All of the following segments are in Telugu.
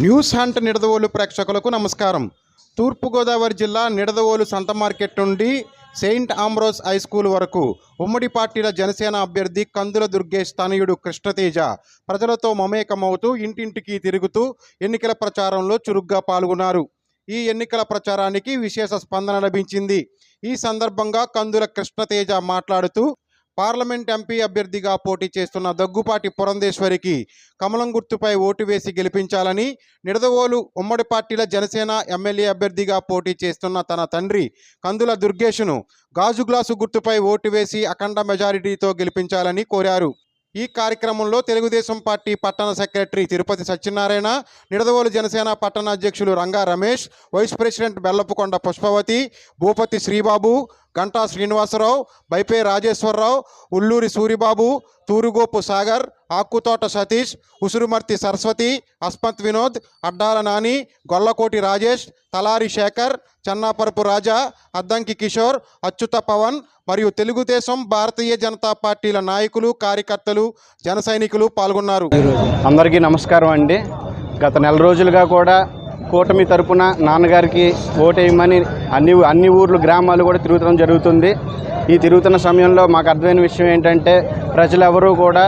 న్యూస్ హంట్ నిడదవోలు ప్రేక్షకులకు నమస్కారం. తూర్పుగోదావరి జిల్లా నిడదవోలు సంత మార్కెట్ నుండి సెయింట్ ఆంబ్రోస్ హై స్కూల్ వరకు ఉమ్మడి పార్టీల జనసేన అభ్యర్థి కందుల దుర్గేష్ తనయుడు కృష్ణతేజ ప్రజలతో మమేకమవుతూ ఇంటింటికి తిరుగుతూ ఎన్నికల ప్రచారంలో చురుగ్గా పాల్గొన్నారు. ఈ ఎన్నికల ప్రచారానికి విశేష స్పందన లభించింది. ఈ సందర్భంగా కందుల కృష్ణతేజ మాట్లాడుతూ పార్లమెంట్ ఎంపీ అభ్యర్థిగా పోటీ చేస్తున్న దగ్గుపాటి పురంధేశ్వరికి కమలం గుర్తుపై ఓటు వేసి గెలిపించాలని, నిడదవోలు ఉమ్మడి పార్టీల జనసేన ఎమ్మెల్యే అభ్యర్థిగా పోటీ చేస్తున్న తన తండ్రి కందుల దుర్గేష్ను గాజు గ్లాసు గుర్తుపై ఓటు వేసి అఖండ మెజారిటీతో గెలిపించాలని కోరారు. ఈ కార్యక్రమంలో తెలుగుదేశం పార్టీ పట్టణ సెక్రటరీ తిరుపతి సత్యనారాయణ, నిడదవోలు జనసేన పట్టణ అధ్యక్షులు రంగా రమేష్, వైస్ ప్రెసిడెంట్ బెల్లపుకొండ పుష్పవతి, భూపతి శ్రీబాబు, గంటా శ్రీనివాసరావు, బైపే రాజేశ్వరరావు, ఉల్లూరి సూరిబాబు, తూరుగోపు సాగర్, ఆకుతోట సతీష్, ఉసురుమర్తి సరస్వతి, అస్మత్ వినోద్, అడ్డాల నాని, గొల్లకోటి రాజేష్, తలారి శేఖర్, చెన్నాపరపు రాజా, అద్దంకి కిషోర్, అచ్యుత పవన్ మరియు తెలుగుదేశం, భారతీయ జనతా పార్టీల నాయకులు, కార్యకర్తలు, జన సైనికులు పాల్గొన్నారు. అందరికీ నమస్కారం అండి. గత నెల రోజులుగా కూడా కూటమి తరపున నాన్నగారికి ఓటేయమని అన్ని ఊర్లు గ్రామాలు కూడా తిరుగుతడం జరుగుతుంది. ఈ తిరుగుతున్న సమయంలో మాకు అర్థమైన విషయం ఏంటంటే, ప్రజలెవరూ కూడా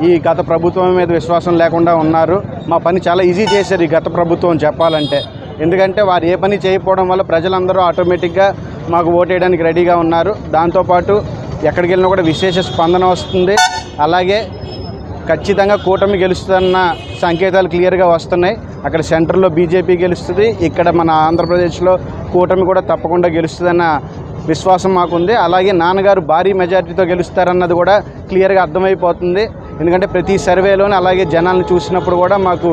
ఈ గత ప్రభుత్వం మీద విశ్వాసం లేకుండా ఉన్నారు. మా పని చాలా ఈజీ చేశారు ఈ గత ప్రభుత్వం చెప్పాలంటే. ఎందుకంటే వారు ఏ పని చేయకపోవడం వల్ల ప్రజలందరూ ఆటోమేటిక్గా మాకు ఓటేయడానికి రెడీగా ఉన్నారు. దాంతోపాటు ఎక్కడికి వెళ్ళినా కూడా విశేష స్పందన వస్తుంది. అలాగే ఖచ్చితంగా కూటమి గెలుస్తున్న సంకేతాలు క్లియర్గా వస్తున్నాయి. అక్కడ సెంటర్లో బీజేపీ గెలుస్తుంది, ఇక్కడ మన ఆంధ్రప్రదేశ్లో కూటమి కూడా తప్పకుండా గెలుస్తుందన్న విశ్వాసం మాకుంది. అలాగే నాన్నగారు భారీ మెజారిటీతో గెలుస్తారన్నది కూడా క్లియర్గా అర్థమైపోతుంది. ఎందుకంటే ప్రతి సర్వేలోనే అలాగే జనాలను చూసినప్పుడు కూడా మాకు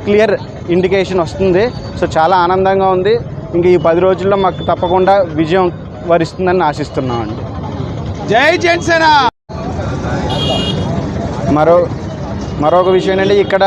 క్లియర్ ఇండికేషన్ వస్తుంది. సో చాలా ఆనందంగా ఉంది. ఇంక ఈ 10 రోజుల్లో మాకు తప్పకుండా విజయం వరిస్తుందని ఆశిస్తున్నామండి. జై జనసేన. మరొక విషయం ఏంటంటే, ఇక్కడ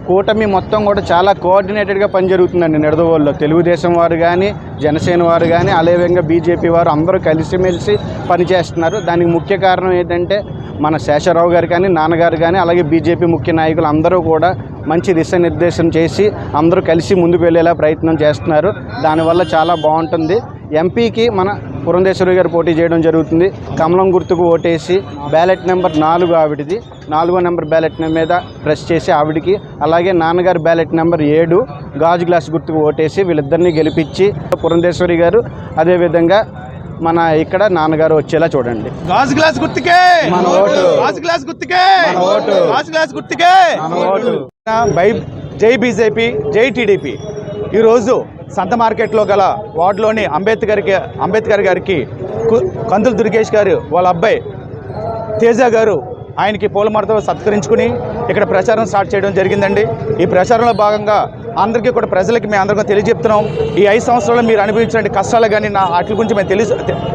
కూటమి మొత్తం కూడా చాలా కోఆర్డినేటెడ్గా పని జరుగుతుందండి. నిడదవోలులో తెలుగుదేశం వారు కానీ, జనసేన వారు కానీ, అదేవిధంగా బీజేపీ వారు అందరూ కలిసిమెలిసి పనిచేస్తున్నారు. దానికి ముఖ్య కారణం ఏంటంటే, మన శేషారావు గారు కానీ, నాన్నగారు కానీ, అలాగే బీజేపీ ముఖ్య నాయకులు అందరూ కూడా మంచి దిశానిర్దేశం చేసి అందరూ కలిసి ముందుకు వెళ్ళేలా ప్రయత్నం చేస్తున్నారు. దానివల్ల చాలా బాగుంటుంది. ఎంపీకి మన పురంధేశ్వరి గారు పోటీ చేయడం జరుగుతుంది. కమలం గుర్తుకు ఓటేసి బ్యాలెట్ నెంబర్ 4 ఆవిడిది, 4వ నెంబర్ బ్యాలెట్ మీద ప్రెస్ చేసి ఆవిడికి, అలాగే నాన్నగారు బ్యాలెట్ నెంబర్ 7 గాజు గ్లాస్ గుర్తుకు ఓటేసి వీళ్ళిద్దరినీ గెలిపించి పురంధేశ్వరి గారు అదేవిధంగా మన ఇక్కడ నాన్నగారు వచ్చేలా చూడండి. గాజు గ్లాస్ గుర్తుకే మన ఓటు, గాజు గ్లాస్ గుర్తుకే మన ఓటు, గాజు గ్లాస్ గుర్తుకే మన ఓటు. జై బీజేపీ, జై టీడీపీ. ఈరోజు సంత మార్కెట్లో గల వార్డులోని అంబేద్కర్ గారికి కందుల దుర్గేష్ గారు వాళ్ళ అబ్బాయి తేజ గారు ఆయనకి పూలమాలతో సత్కరించుకుని ఇక్కడ ప్రచారం స్టార్ట్ చేయడం జరిగిందండి. ఈ ప్రచారంలో భాగంగా అందరికీ కూడా ప్రజలకి మేము అందరికీ తెలియజెప్తున్నాం. ఈ 5 సంవత్సరాలు మీరు అనుభవించిన కష్టాలు కానీ వాటి గురించి మేము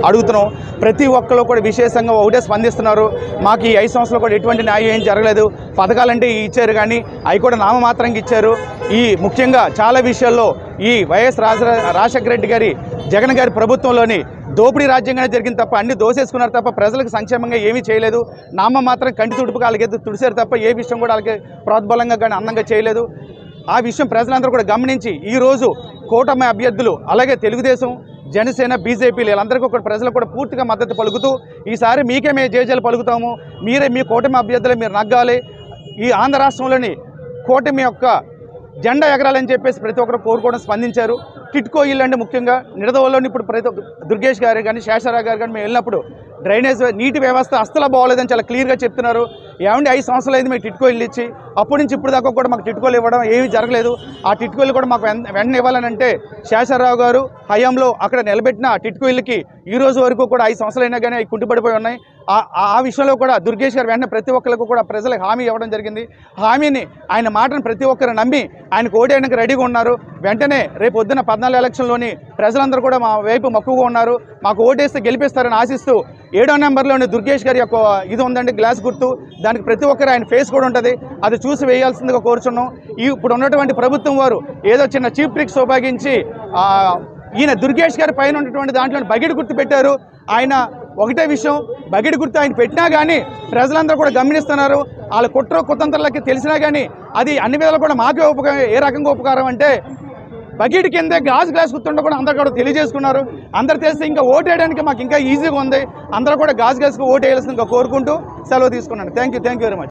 అడుగుతున్నాం. ప్రతి ఒక్కరు కూడా విశేషంగా ఒకటే స్పందిస్తున్నారు. మాకు ఈ 5 సంవత్సరాలు కూడా ఎటువంటి న్యాయం ఏం జరగలేదు. పథకాలంటే ఇచ్చారు కానీ అవి కూడా నామమాత్రంగా ఇచ్చారు. ఈ ముఖ్యంగా చాలా విషయాల్లో ఈ వైఎస్ రాజశేఖర రెడ్డి గారి, జగన్ గారి ప్రభుత్వంలోని దోపిడీ రాజ్యంగానే జరిగింది తప్ప అన్ని దోసేసుకున్నారు తప్ప ప్రజలకు సంక్షేమంగా ఏమీ చేయలేదు. నామ మాత్రం కంటి తుడుపుగా వాళ్ళకి తుడిసారు తప్ప ఏ విషయం కూడా వాళ్ళకి ప్రోద్బలంగా కానీ అందంగా చేయలేదు. ఆ విషయం ప్రజలందరూ కూడా గమనించి ఈరోజు కూటమి అభ్యర్థులు అలాగే తెలుగుదేశం, జనసేన, బీజేపీలు వీళ్ళందరికీ కూడా ప్రజలకు కూడా పూర్తిగా మద్దతు పలుకుతూ ఈసారి మీకే మేము జేజేలు పలుకుతాము, మీరే మీ కూటమి అభ్యర్థులే మీరు నగ్గాలి, ఈ ఆంధ్ర రాష్ట్రంలోని కూటమి యొక్క జెండా ఎగరాలని చెప్పేసి ప్రతి ఒక్కరు కోరుకోవడం స్పందించారు. టిట్కో ఇల్లు అంటే ముఖ్యంగా నిడదవోలులోని ఇప్పుడు ప్రతి దుర్గేష్ గారు కానీ, శేషారావు గారు కానీ మేము వెళ్ళినప్పుడు డ్రైనేజ్ నీటి వ్యవస్థ అస్సలు బాగోలేదని చాలా క్లియర్గా చెప్తున్నారు. ఏమంటే 5 సంవత్సరాలు అయింది మీకు టిట్కో ఇల్లు ఇచ్చి, అప్పటి నుంచి ఇప్పుడు దాకా కూడా మాకు టిట్కోలు ఇవ్వడం ఏమీ జరగలేదు. ఆ టిట్కో ఇల్లు కూడా మాకు వెంటనే ఇవ్వాలని అంటే శేషారావు గారు హయాంలో అక్కడ నిలబెట్టిన టిట్కో ఇల్లుకి ఈ రోజు వరకు కూడా 5 సంవత్సరాలు అయినా కానీ అవి కుంటుపడిపోయి ఉన్నాయి. ఆ విషయంలో కూడా దుర్గేష్ గారు వెంటనే ప్రతి ఒక్కరికి కూడా ప్రజలకు హామీ ఇవ్వడం జరిగింది. హామీని ఆయన మాటను ప్రతి ఒక్కరు నమ్మి ఆయనకు ఓటేయడానికి రెడీగా ఉన్నారు. వెంటనే రేపు పొద్దున 14 ఎలక్షన్లోని ప్రజలందరూ కూడా మా వైపు మక్కువగా ఉన్నారు. మాకు ఓటేస్తే గెలిపిస్తారని ఆశిస్తూ 7వ నెంబర్లోని దుర్గేష్ గారి యొక్క ఇది ఉందండి, గ్లాస్ గుర్తు. దానికి ప్రతి ఒక్కరు ఆయన ఫేస్ కూడా ఉంటుంది, అది చూసి వేయాల్సిందిగా కోరుచున్నాం. ఇప్పుడు ఉన్నటువంటి ప్రభుత్వం వారు ఏదో చిన్న చీప్ ట్రిక్స్ ఉపయోగించి ఈయన దుర్గేష్ గారి పైన ఉన్నటువంటి దాంట్లో బగిడి గుర్తు పెట్టారు. ఆయన ఒకటే విషయం, బకెట్ గుర్తు ఆయన పెట్టినా కానీ ప్రజలందరూ కూడా గమనిస్తున్నారు. వాళ్ళ కుట్ర కుతంత్రాలకి తెలిసినా కానీ అది అన్ని విధాలు కూడా మాకే ఉపకారం. ఏ రకంగా ఉపకారం అంటే బకెట్ కింద గ్లాస్ గుర్తుండ కూడా అందరూ కూడా తెలియజేసుకున్నారు. అందరు తెలిస్తే ఇంకా ఓటు వేయడానికి మాకు ఇంకా ఈజీగా ఉంది. అందరూ కూడా గ్లాస్కి ఓటు వేయాల్సిందిగా కోరుకుంటూ సెలవు తీసుకున్నాను. Thank you very much.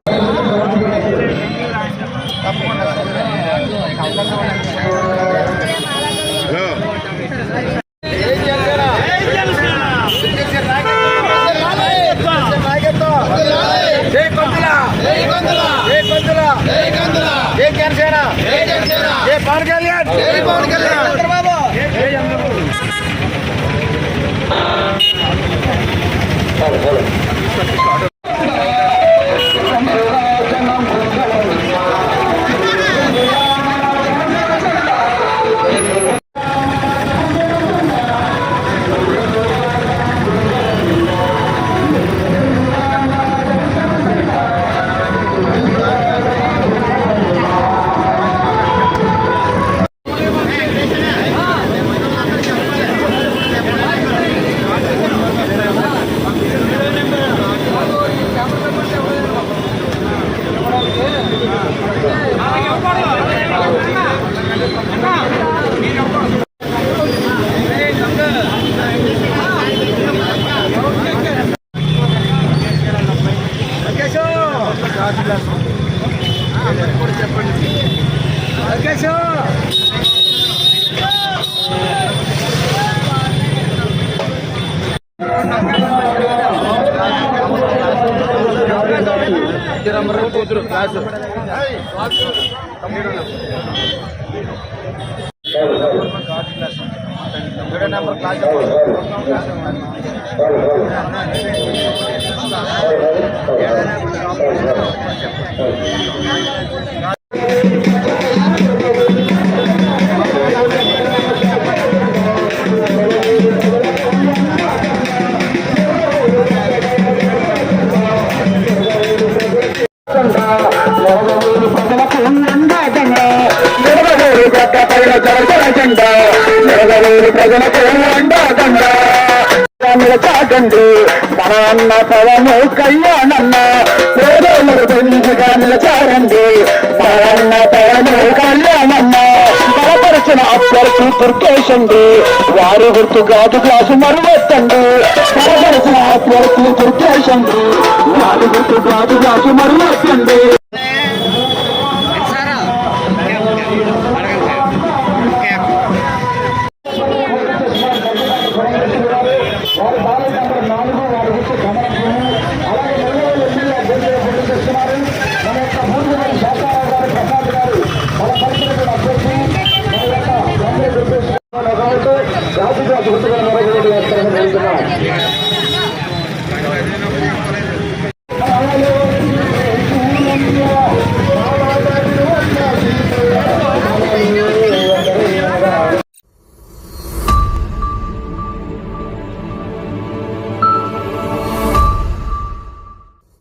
చాటండి మన అన్న పవను కళ్యాణన్న పేదోళ్ళకు పెళ్లిగా నిలచారండి మన అన్న పవను కళ్యాణన్న బలపరిచిన అభ్యర్థి దుర్గేశండి వారి గుర్తు గాజు గ్లాసు మరువెత్తండి బలపరిచిన అభ్యర్థి దుర్గేశండి వారి గుర్తు గాజు గ్లాసు మరువెత్తండి. రాజు గుర్తుగా